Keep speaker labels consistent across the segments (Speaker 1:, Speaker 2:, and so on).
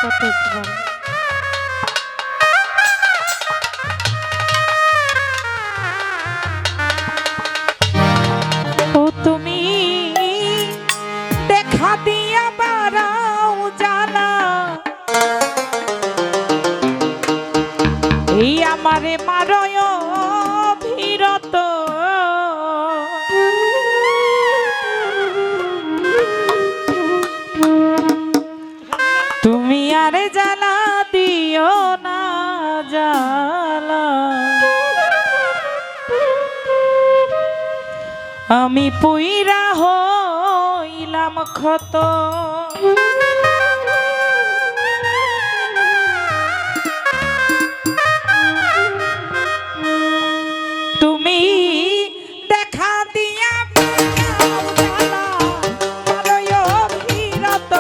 Speaker 1: কত জীবন ও তুমি দেখা দিয়া বারাও জানা এই আমারে মারয় ভিরত তুমি আরে জ্বালা দিও না জ্বালা আমি পুইরা হইলাম ক্ষত তুমি দেখা দিয়া জ্বালা মারয় ভিরত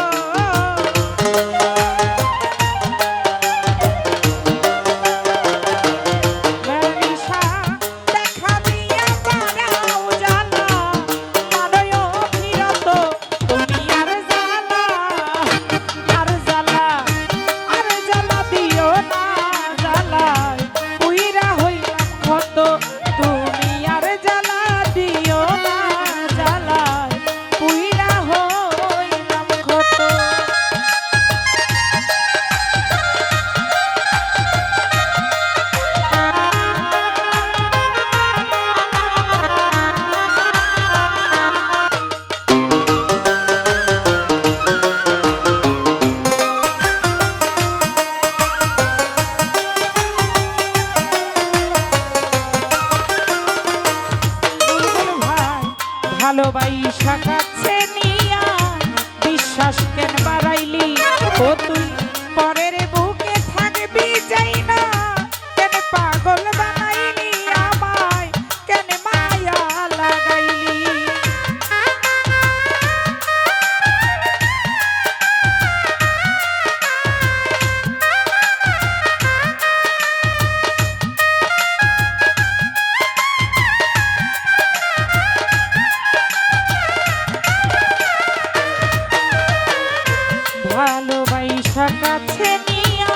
Speaker 1: ভালোবাসা কাছে নিয়া বিশ্বাস কেন বাড়াইলি ও তুই পরের বুকে থাকবি যাই না কেন পাগল বানাইলি আমায় কেন মায়া লাগাইলি ভালোবাসা কাছে নিয়া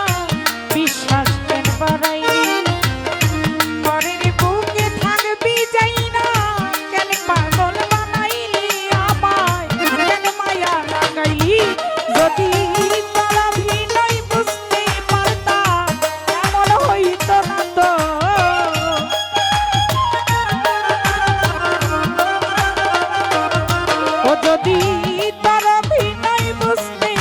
Speaker 1: বিশ্বাস কেন বাড়াইলি পরের বুকে থাকবি যাই না কেন পাগল বানাইলি আমায় কেন মায়া লাগাইলি যদি তারা ভিনই বুঝতে পারতাম এমন হইতো না তো ও যদি তারা ভিনই বুঝতে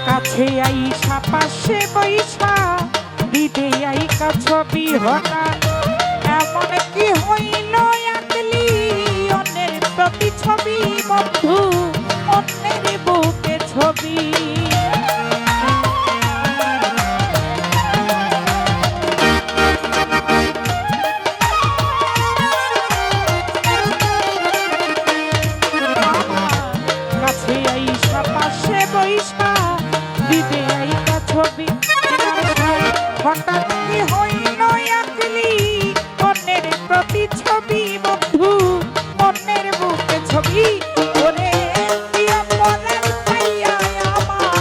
Speaker 1: কাছে আইসা পাশে বৈশা দিদে আইকা ছবি হনা এমন কি হইল আকলি অন্যের প্রতি ছবি বন্ধু অন্যের বুকে ছবি কাছে আইসা পাশে বৈশা দিদে আইকা ছবি হঠাৎ কি হইল আকলি অন্যের প্রতি ছবি বন্ধু অন্যের বুকে ছবি ওরে প্রিয় মনের পাইয়া আমার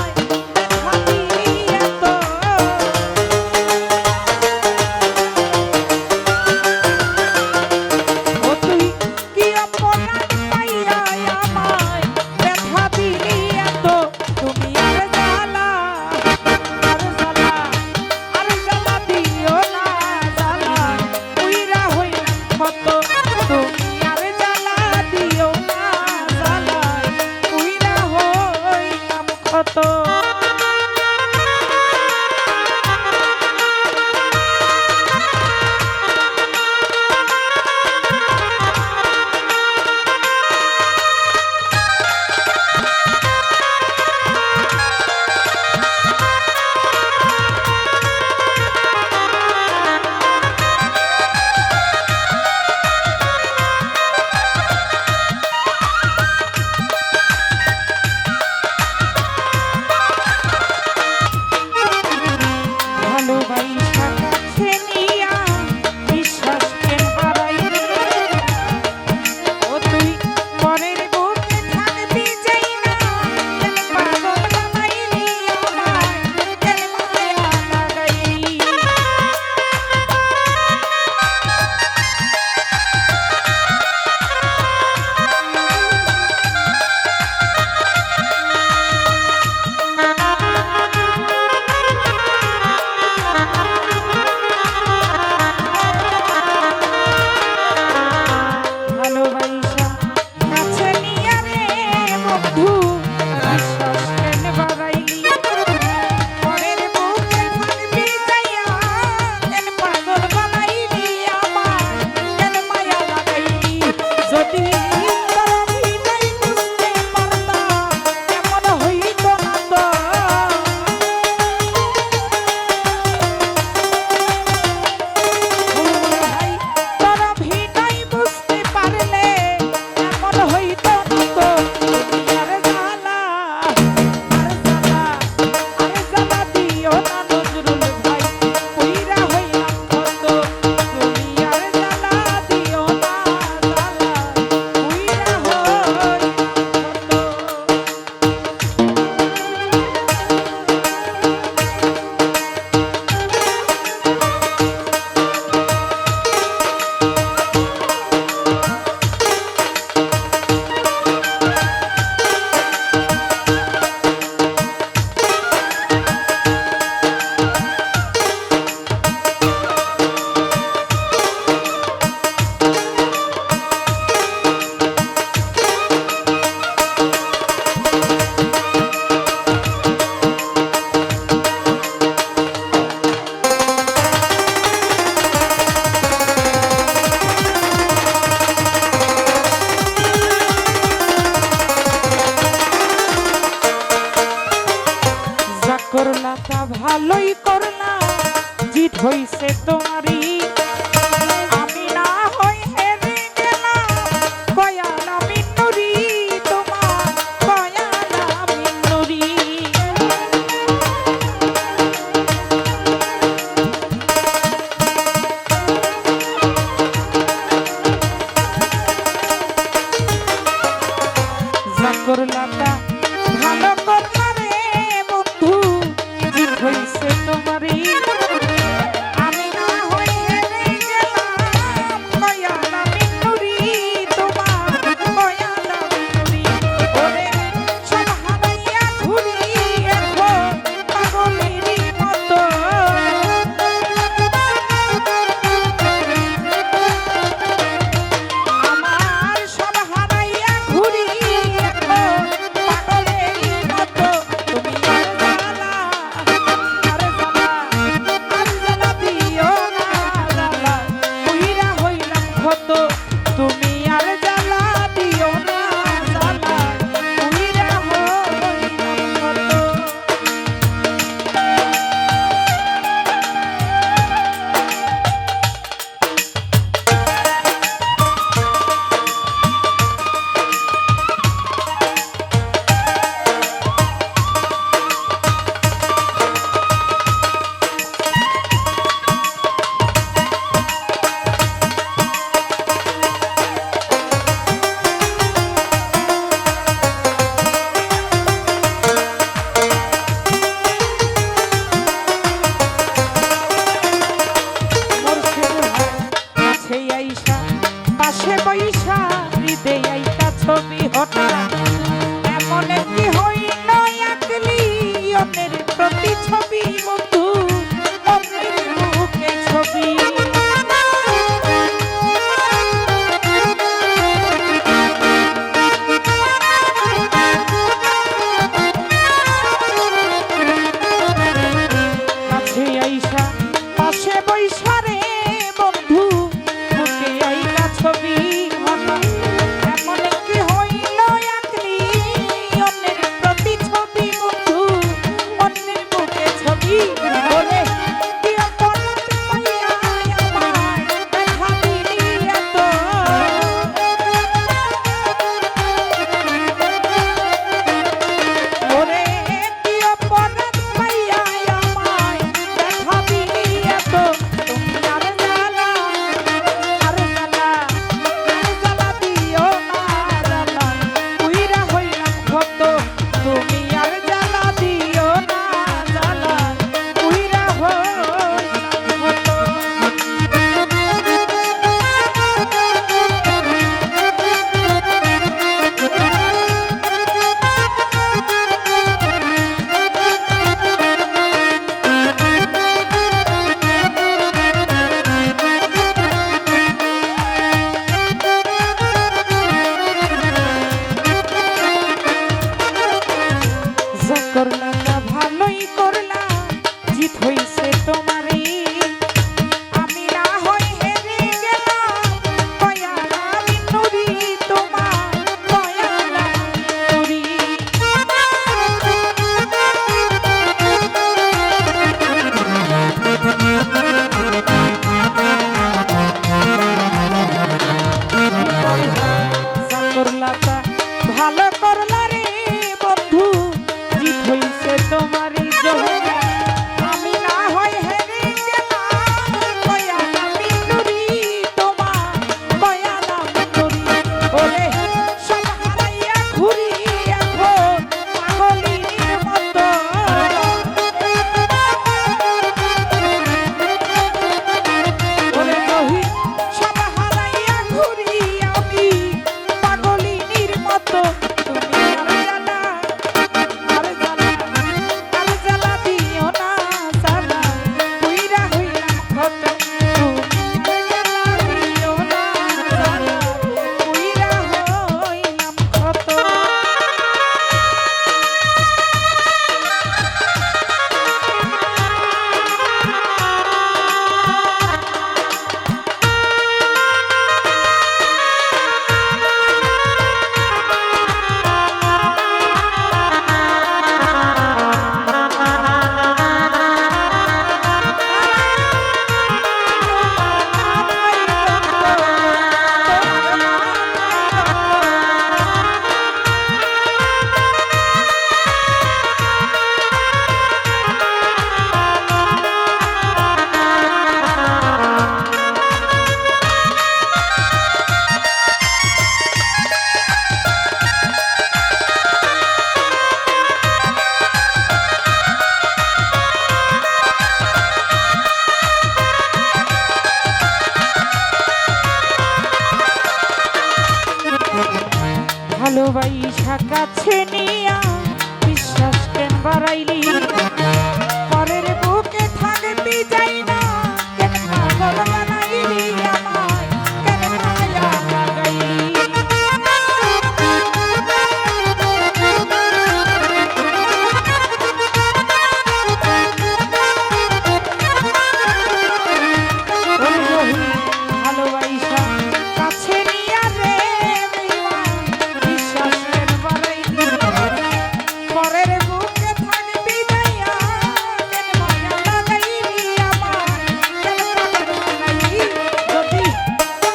Speaker 1: ভালোই করলাম জিত হইছে তোমারই আমি না হই হেরে গেলাম কয়াল আমি নুরি তোমার কয়াল আমি নুরি যা করলাম না ভালো করলা রে বন্ধু জিত হইছে তোমারই আমি না হই হেরে গেলাম কয়াল আমি নুরি তোমার কয়াল আমি নুরি ওরে সব হারাইয়া ঘুরি এখন পাগলেরই মতো আমার সব হারাইয়া ঘুরি এখন কাছে নিয়া বিশ্বাস কেন বাড়াইলি পরের বুকে থাকবি যাই না কেন পাগল বানাইলি আমায় কেন মায়া লাগাইলি ভালোবাসা কাছে নিয়া রে বিশ্বাস কেন বাড়াইলি পরের বুকে থাকবি যাইয়া কেন মায়া লাগাইলি আমায় কেন পাগল বানাইলি যদি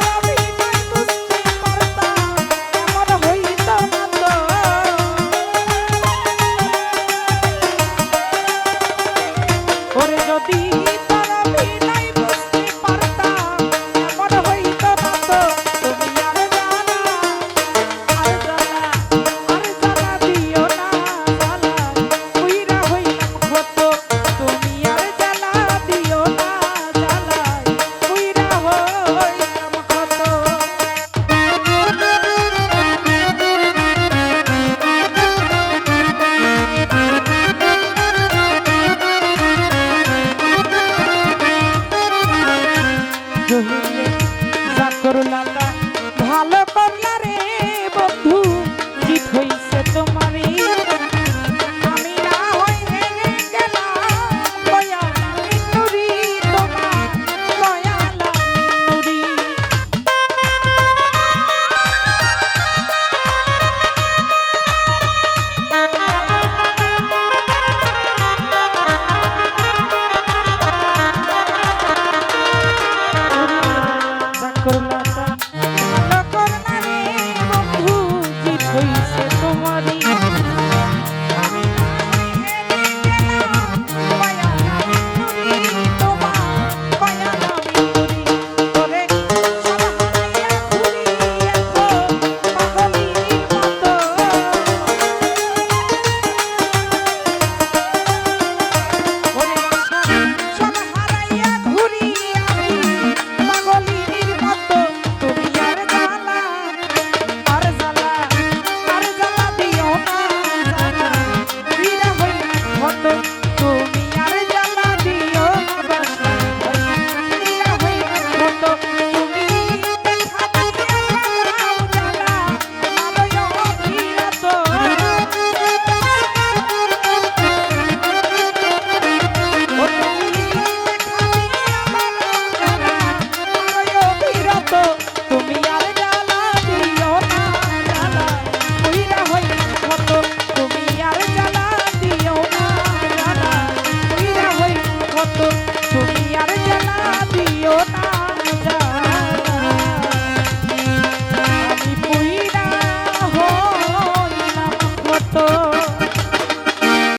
Speaker 1: আমি নাই বুঝতে পারতাম এমন হইতো না তো ওরে যদি তোর আমি নাই বুঝতে পারতাম এমন হইতো না তো তুমি আর জ্বালা দিও না জ্বালা উইরা হইলাম কত তুমি আর জ্বালা দিও না জ্বালা উইরা হইলাম কত করলাটা ভালো করলা রে বন্ধু জিত হইছে তোমারই আমি না হই হেরে গেলাম দয়ালা মিনুরি তোমার দয়ালা মিনুরি করলাটা ভালো করলা রে বন্ধু জিত হইছে তোমারই আমি না হই হেরে গেলাম দয়ালা মিনুরি তোমার দয়ালা মিনুরি ওরে সব হারাইয়া ঘুরি এখন পাগলিনীর মতো ওরে সব হারাইয়া ঘুরি আমি পাগলিনীর মতো তুমি আর জ্বালা দিও না জ্বালা বিরা হইলাম কত তুমি আর জ্বালা দিও না বাসা বিরা হইলাম কত তুমি দেখা দিয়া খাও জ্বালা আমারও অভিরত ও তুমি দেখা দিয়া আমারও জ্বালা আমারও অভিরত তুমি আর জ্বালা দিও না জ্বালা উইরা হইলাম কত তুমি আর জ্বালা দিও না জ্বালা উইরা হইলাম কত তুমি আর জ্বালা দিও না জ্বালা আমি পুইরা হইলাম কত